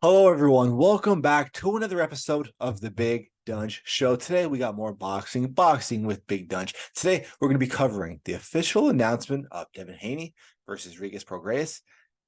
Hello, everyone. Welcome back to another episode of the Big Donch Show. Today, we got more boxing with Big Donch. Today, we're going to be covering the official announcement of Devin Haney versus Regis Prograis.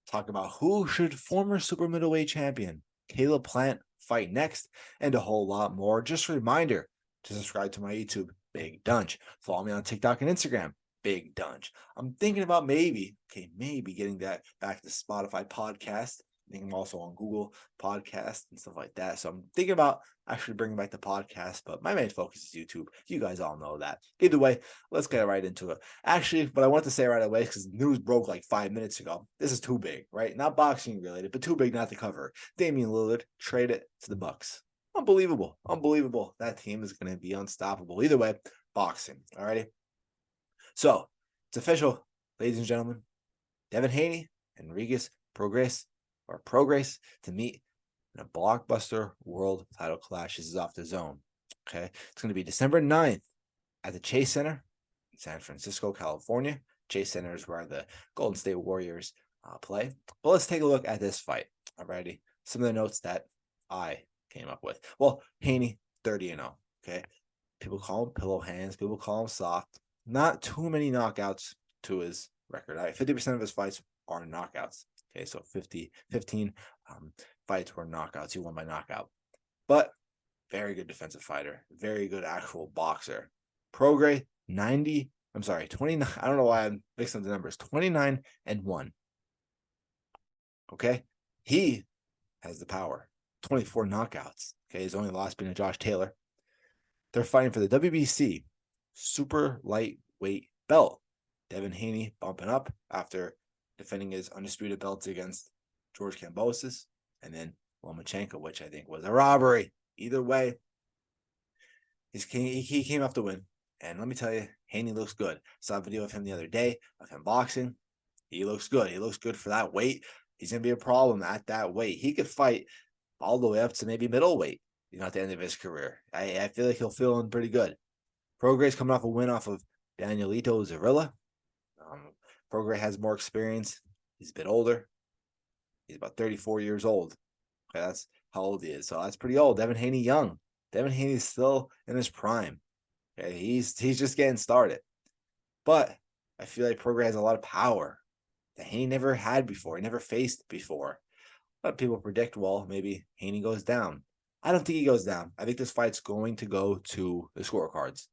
Talk about who should former super middleweight champion Caleb Plant fight next, and a whole lot more. Just a reminder to subscribe to my YouTube, Big Donch. Follow me on TikTok and Instagram, Big Donch. I'm thinking about maybe getting that back to Spotify podcast. I think I'm also on Google Podcast and stuff like that. So I'm thinking about actually bringing back the podcast, but my main focus is YouTube. You guys all know that. Either way, let's get right into it. Actually, what I want to say right away, because news broke like 5 minutes ago, this is too big, right? Not boxing related, but too big not to cover. Damian Lillard traded to the Bucks. Unbelievable. Unbelievable. That team is going to be unstoppable. Either way, boxing. Alrighty. So it's official, ladies and gentlemen. Devin Haney and Regis Prograis to meet in a blockbuster world title clash. This is off the zone. Okay. It's going to be December 9th at the Chase Center in San Francisco, California. Chase Center is where the Golden State Warriors play. But let's take a look at this fight. Alrighty. Some of the notes that I came up with. Well, Haney, 30-0. Okay. People call him pillow hands. People call him soft. Not too many knockouts to his record. 50% of his fights are knockouts. Okay, so 15 fights were knockouts. He won by knockout. But very good defensive fighter. Very good actual boxer. Prograis, 29. I don't know why I'm mixing up the numbers. 29-1. Okay? He has the power. 24 knockouts. Okay, his only loss being to Josh Taylor. They're fighting for the WBC super lightweight belt. Devin Haney bumping up after defending his undisputed belts against George Kambosos and then Lomachenko, which I think was a robbery. Either way, he came off the win. And let me tell you, Haney looks good. Saw a video of him the other day of him boxing. He looks good. He looks good for that weight. He's going to be a problem at that weight. He could fight all the way up to maybe middleweight, at the end of his career. I feel like he'll feel in pretty good. Prograis coming off a win off of Danielito Zarilla. Prograis has more experience. He's a bit older. He's about 34 years old. Okay, that's how old he is. So that's pretty old. Devin Haney young. Devin Haney is still in his prime. Okay, he's just getting started. But I feel like Prograis has a lot of power that Haney never had before. He never faced before. A lot of people predict, well, maybe Haney goes down. I don't think he goes down. I think this fight's going to go to the scorecards.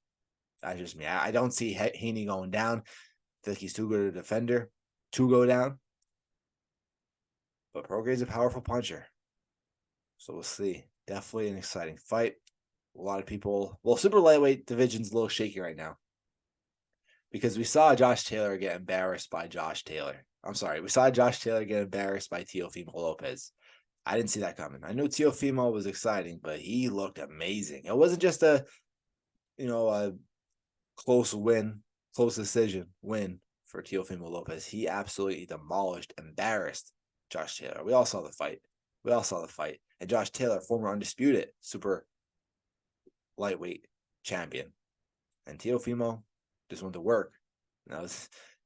That's just me. I don't see Haney going down. I feel like he's too good a defender to go down. But Prograis is a powerful puncher. So we'll see. Definitely an exciting fight. A lot of people, super lightweight division's a little shaky right now. Because we saw Josh Taylor get embarrassed by Josh Taylor. I'm sorry. We saw Josh Taylor get embarrassed by Teofimo Lopez. I didn't see that coming. I knew Teofimo was exciting, but he looked amazing. It wasn't just a close decision win for Teofimo Lopez. He absolutely demolished, embarrassed Josh Taylor. We all saw the fight. And Josh Taylor, former undisputed super lightweight champion. And Teofimo just went to work.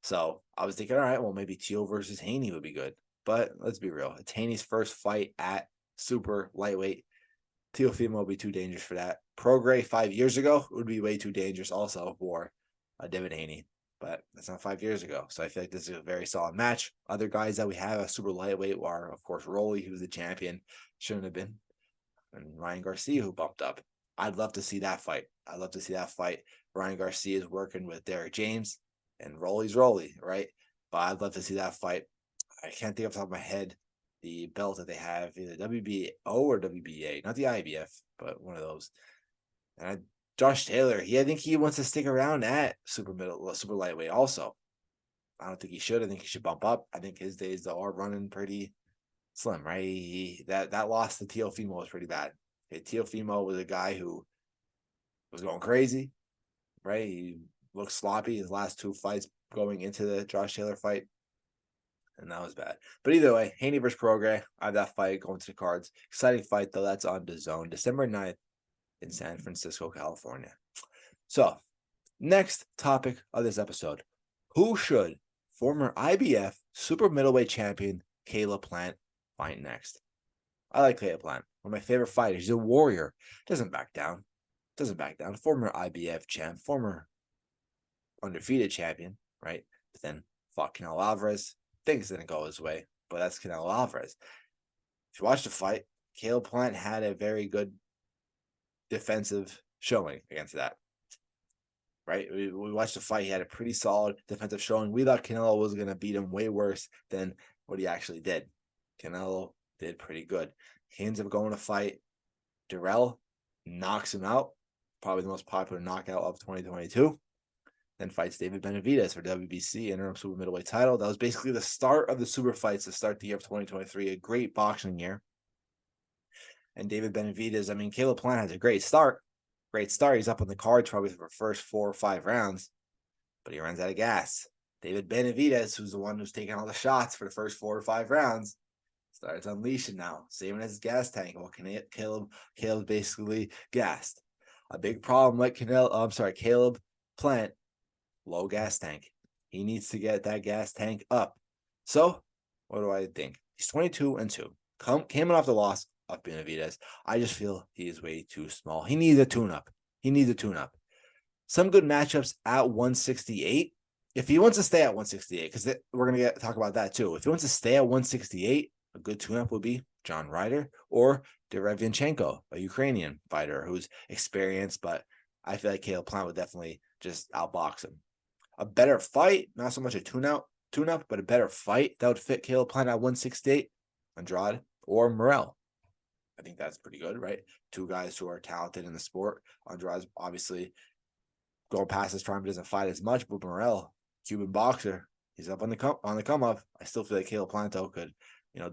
So I was thinking, all right, well, maybe Teo versus Haney would be good. But let's be real. It's Haney's first fight at super lightweight. Teofimo would be too dangerous for that. Prograis 5 years ago would be way too dangerous also for Devin Haney. But that's not 5 years ago. So I feel like this is a very solid match. Other guys that we have a super lightweight are, of course, Rolly, who's the champion. Shouldn't have been. And Ryan Garcia, who bumped up. I'd love to see that fight. Ryan Garcia is working with Derek James. And Rolly's Rolly, right? But I'd love to see that fight. I can't think off the top of my head the belt that they have, either WBO or WBA, not the IBF, but one of those. And Josh Taylor, I think he wants to stick around at super lightweight also. I don't think he should. I think he should bump up. I think his days though are running pretty slim, right? That loss to Teofimo was pretty bad. Okay, Teofimo was a guy who was going crazy, right? He looked sloppy his last two fights going into the Josh Taylor fight. And that was bad. But either way, Haney versus Prograis. I have that fight going to the cards. Exciting fight, though. That's on DAZN, December 9th in San Francisco, California. So, next topic of this episode. Who should former IBF super middleweight champion Caleb Plant fight next? I like Caleb Plant. One of my favorite fighters. He's a warrior. Doesn't back down. Doesn't back down. Former IBF champ, former undefeated champion, right? But then fought Canelo Alvarez. Things didn't go his way, but that's Canelo Alvarez. If you watch the fight, Caleb Plant had a very good defensive showing against that. Right? We watched the fight. He had a pretty solid defensive showing. We thought Canelo was going to beat him way worse than what he actually did. Canelo did pretty good. He ends up going to fight Durrell, knocks him out, probably the most popular knockout of 2022. Then fights David Benavidez for WBC interim super middleweight title. That was basically the start of the super fights to start the year of 2023. A great boxing year. And David Benavidez, I mean, Caleb Plant has a great start. Great start. He's up on the cards probably for the first 4 or 5 rounds, but he runs out of gas. David Benavidez, who's the one who's taking all the shots for the first 4 or 5 rounds, starts unleashing now, saving his gas tank. Well, Caleb basically gassed. A big problem like Caleb Plant, low gas tank. He needs to get that gas tank up. So, what do I think? He's 22-2. Coming off the loss of Benavidez. I just feel he is way too small. He needs a tune-up. Some good matchups at 168. If he wants to stay at 168, because we're going to talk about that too. If he wants to stay at 168, a good tune-up would be John Ryder or Derevianchenko, a Ukrainian fighter who's experienced, but I feel like Caleb Plant would definitely just outbox him. A better fight, not so much a tune-up, but a better fight that would fit Caleb Plant at 168, Andrade or Morrell. I think that's pretty good, right? 2 guys who are talented in the sport. Andrade's obviously going past his prime, doesn't fight as much, but Morrell, Cuban boxer, he's up on the come up. I still feel like Caleb Plant could,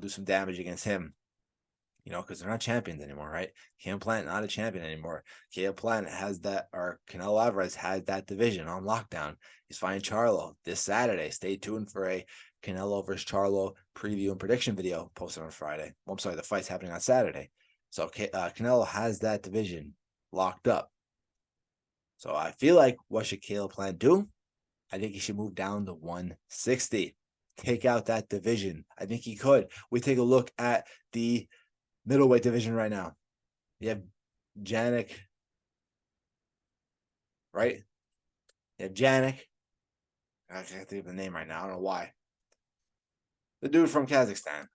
do some damage against him, because they're not champions anymore, right? Caleb Plant not a champion anymore. Caleb Plant has that, or Canelo Alvarez has that division on lockdown. He's fighting Charlo this Saturday. Stay tuned for a Canelo versus Charlo preview and prediction video posted on Friday. Well, I'm sorry, the fight's happening on Saturday. So Canelo has that division locked up. So I feel like what should Caleb Plant do? I think he should move down to 160. Take out that division. I think he could. We take a look at the middleweight division right now. You have Janik, right? You have Janik. I can't think of the name right now. I don't know why. The dude from Kazakhstan.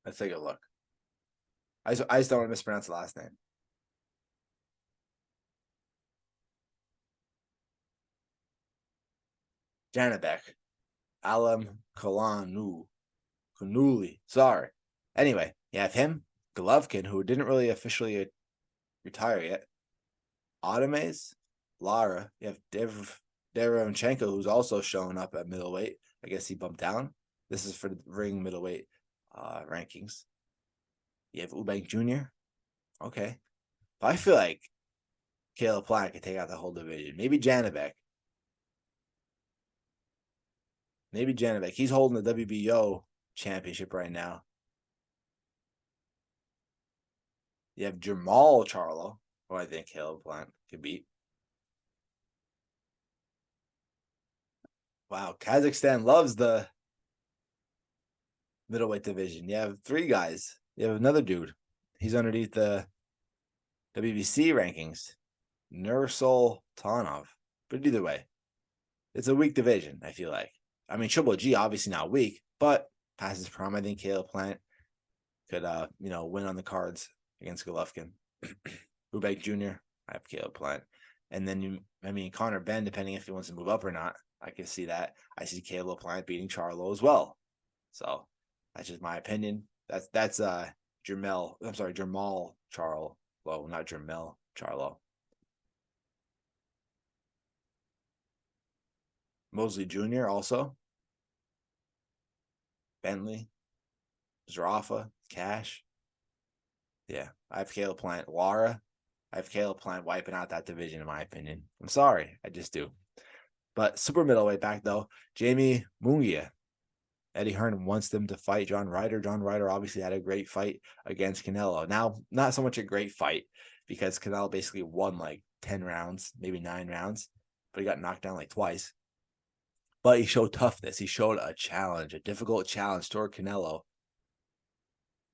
Let's take a look. I just don't want to mispronounce the last name. Janibek. Alam Kanuli. Sorry. Anyway, you have him, Golovkin, who didn't really officially retire yet. Adames, Lara. You have Derevianchenko, who's also showing up at middleweight. I guess he bumped down. This is for the ring middleweight rankings. You have Eubank Jr. Okay. But I feel like Caleb Plant could take out the whole division. Maybe Janibek. He's holding the WBO championship right now. You have Jamal Charlo, who I think Caleb Plant could beat. Wow, Kazakhstan loves the middleweight division. You have 3 guys. You have another dude. He's underneath the WBC rankings. Nursultanov. But either way, it's a weak division, I feel like. I mean, Triple G obviously not weak, but past his prime, I think Caleb Plant could, win on the cards against Golovkin. Eubank Jr., I have Caleb Plant. And then, Connor Ben, depending if he wants to move up or not, I can see that. I see Caleb Plant beating Charlo as well. So that's just my opinion. That's Jamal Charlo. Well, not Jermel Charlo. Mosley Jr. also. Bentley, Zarafa, Cash. Yeah, I have Caleb Plant. Lara, I have Caleb Plant wiping out that division, in my opinion. I'm sorry, I just do. But super middleweight back, though, Jamie Munguia. Eddie Hearn wants them to fight John Ryder. John Ryder obviously had a great fight against Canelo. Now, not so much a great fight because Canelo basically won like 10 rounds, maybe 9 rounds, but he got knocked down like twice. but he showed toughness. He showed a challenge, a difficult challenge toward Canelo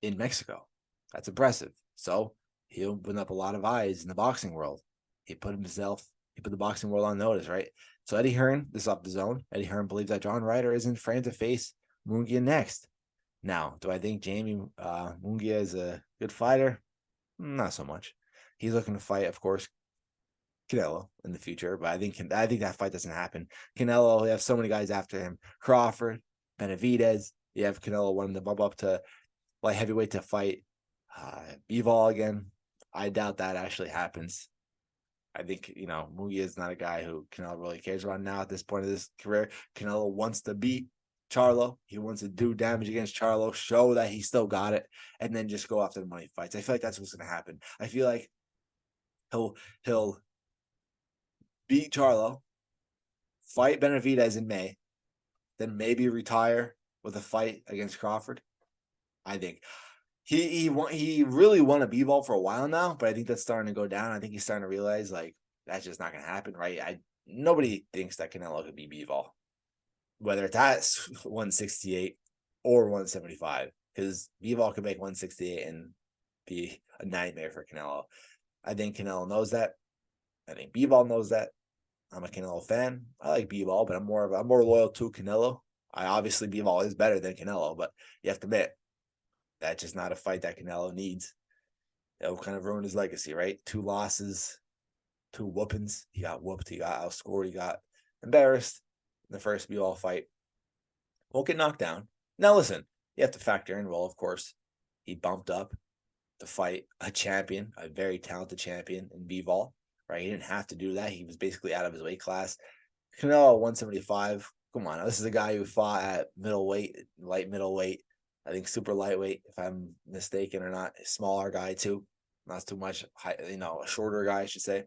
in Mexico. That's impressive. So he opened up a lot of eyes in the boxing world. He put the boxing world on notice, right? So Eddie Hearn, this is off the zone. Eddie Hearn believes that John Ryder is in frame to face Munguia next. Now, do I think Jamie Munguia is a good fighter? Not so much. He's looking to fight, of course, Canelo in the future, but I think that fight doesn't happen. Canelo, you have so many guys after him. Crawford, Benavidez. You have Canelo wanting to bump up to light heavyweight to fight Bivol again. I doubt that actually happens. I think, Munguia is not a guy who Canelo really cares about now at this point of his career. Canelo wants to beat Charlo. He wants to do damage against Charlo, show that he still got it, and then just go after the money fights. I feel like that's what's going to happen. I feel like he'll beat Charlo, fight Benavidez in May, then maybe retire with a fight against Crawford. I think he really won a B-ball for a while now, but I think that's starting to go down. I think he's starting to realize that's just not going to happen, right? Nobody thinks that Canelo could be B-ball, whether it's at 168 or 175, because B-ball can make 168 and be a nightmare for Canelo. I think Canelo knows that. I think B-ball knows that. I'm a Canelo fan. I like B-ball, but I'm more loyal to Canelo. Obviously B-ball is better than Canelo, but you have to admit that's just not a fight that Canelo needs. It'll kind of ruin his legacy, right? 2 losses, 2 whoopings. He got whooped. He got outscored. He got embarrassed in the first B-ball fight. Won't get knocked down. Now listen, you have to factor in, well, of course, he bumped up to fight a champion, a very talented champion in B-ball, right? He didn't have to do that. He was basically out of his weight class. Canelo 175. Come on, this is a guy who fought at middleweight, light middleweight. I think super lightweight, if I'm mistaken or not. A smaller guy too, not too much. A shorter guy, I should say.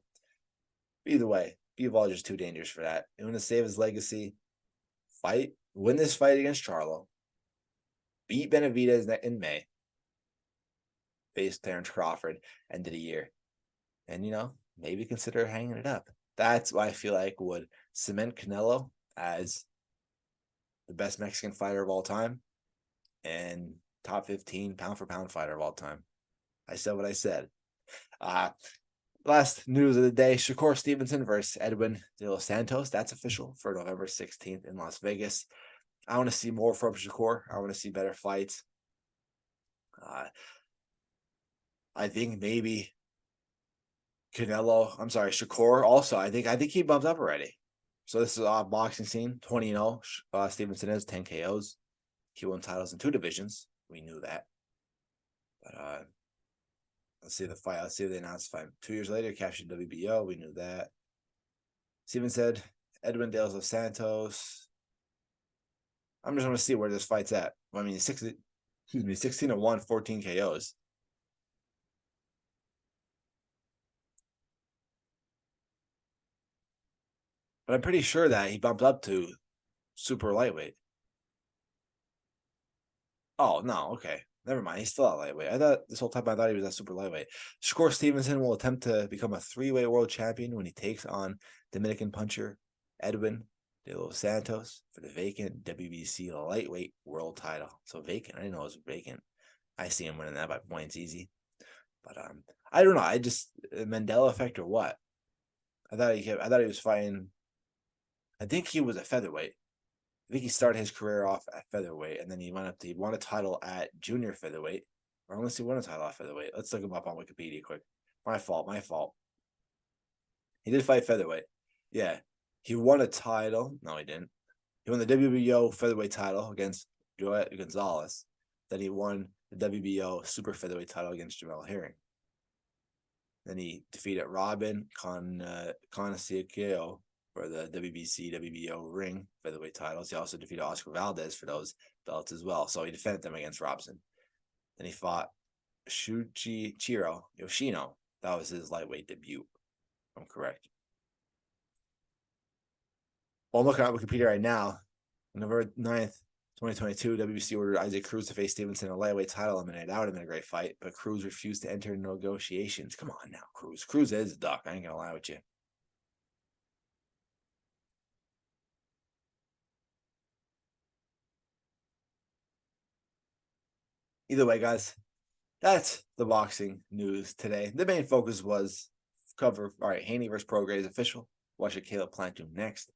Either way, B-ball is just too dangerous for that. You want to save his legacy? Win this fight against Charlo. Beat Benavidez in May. Face Terrence Crawford end of the year, and maybe consider hanging it up. That's what I feel like would cement Canelo as the best Mexican fighter of all time and top 15 pound for pound fighter of all time. I said what I said. Last news of the day: Shakur Stevenson versus Edwin De Los Santos. That's official for November 16th in Las Vegas. I want to see more from Shakur. I want to see better fights. I think maybe Shakur also. I think he bumped up already. So this is a boxing scene. 20-0. Stevenson has 10 KOs. He won titles in 2 divisions. We knew that. But let's see the fight. Let's see if they announced the fight. 2 years later, captured WBO. We knew that. Steven said Edwin De Los Santos. I'm just going to see where this fight's at. I mean, 16-1, 14 KOs. But I'm pretty sure that he bumped up to super lightweight. Oh, no, okay. Never mind. He's still at lightweight. This whole time I thought he was at super lightweight. Shakur Stevenson will attempt to become a 3-weight world champion when he takes on Dominican puncher Edwin De Los Santos for the vacant WBC lightweight world title. So vacant. I didn't know it was vacant. I see him winning that by points easy. But I don't know. I just Mandela effect or what? I thought he was fighting. I think he was a featherweight. I think he started his career off at featherweight, and then he won a title at junior featherweight. Or unless he won a title at featherweight. Let's look him up on Wikipedia quick. My fault. He did fight featherweight. Yeah. He won a title. No, he didn't. He won the WBO featherweight title against Joel Gonzalez. Then he won the WBO super featherweight title against Jamel Herring. Then he defeated Robin Conesiquio for the WBC, WBO ring featherweight titles. He also defeated Oscar Valdez for those belts as well. So he defended them against Robson. Then he fought Shuichiro Yoshino. That was his lightweight debut, if I'm correct. Well, I'm looking at Wikipedia right now. On November 9th, 2022, WBC ordered Isaac Cruz to face Stevenson in a lightweight title eliminated. That would have been a great fight, but Cruz refused to enter negotiations. Come on now, Cruz. Cruz is a duck. I ain't going to lie with you. Either way, guys, that's the boxing news today. The main focus was cover, all right, Haney versus Prograis official. Watch it, Caleb Plant do next.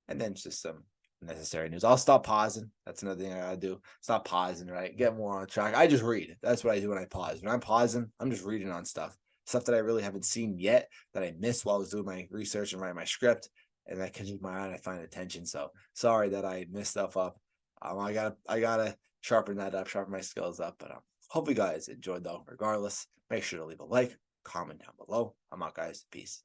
And then just some necessary news. I'll stop pausing. That's another thing I gotta do. Stop pausing, right? Get more on track. I just read. That's what I do when I pause. When I'm pausing, I'm just reading on stuff that I really haven't seen yet, that I missed while I was doing my research and writing my script, and that catches my eye and I find attention. So sorry that I messed stuff up. I gotta sharpen that up, sharpen my skills up. But hope you guys enjoyed though. Regardless, make sure to leave a like, comment down below. I'm out, guys. Peace.